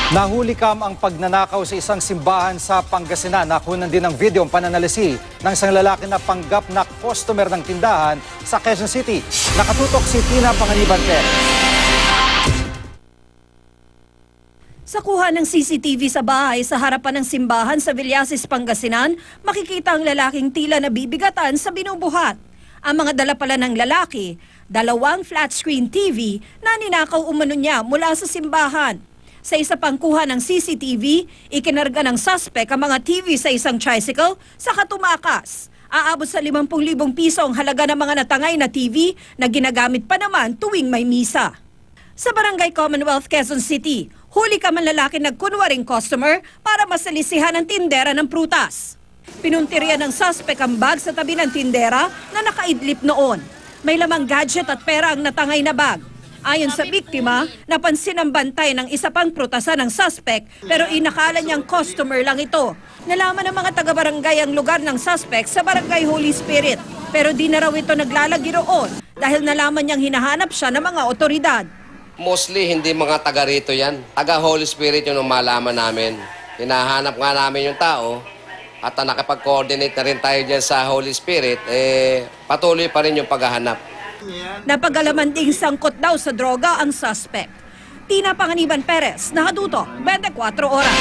Nahuli kam ang pagnanakaw sa isang simbahan sa Pangasinan. Nakunan din ng video ang pananalisi ng isang lalaki na panggap na customer ng tindahan sa Quezon City. Nakatutok si Tina Panganiban Perez. Sa kuha ng CCTV sa bahay sa harapan ng simbahan sa Villasis, Pangasinan, makikita ang lalaking tila nabibigatan sa binubuhat. Ang mga dala pala ng lalaki, 2 flat screen TV na ninakaw umano niya mula sa simbahan. Sa isa pang kuha ng CCTV, ikinarga ng suspect ang mga TV sa isang tricycle sa tumakas. Aabot sa 50,000 piso ang halaga ng mga natangay na TV na ginagamit pa naman tuwing may misa. Sa Barangay Commonwealth, Quezon City, huli ka man lalaki nagkunwaring customer para masalisihan ang tindera ng prutas. Pinuntirya ng suspect ang bag sa tabi ng tindera na nakaidlip noon. May lamang gadget at pera ang natangay na bag. Ayon sa biktima, napansin ang bantay ng isa pang prutasan ng suspect pero inakala niyang customer lang ito. Nalaman ng mga taga-barangay ang lugar ng suspect sa Barangay Holy Spirit pero di na raw ito naglalagi roon dahil nalaman niyang hinahanap siya ng mga otoridad. Mostly hindi mga taga rito yan. Taga Holy Spirit yung malaman namin. Hinahanap nga namin yung tao at nakipag-coordinate na rin tayo dyan sa Holy Spirit, patuloy pa rin yung paghahanap. Napag-alaman ding sangkot daw sa droga ang suspect. Tina Panganiban Perez, Nakatutok, 24 Oras.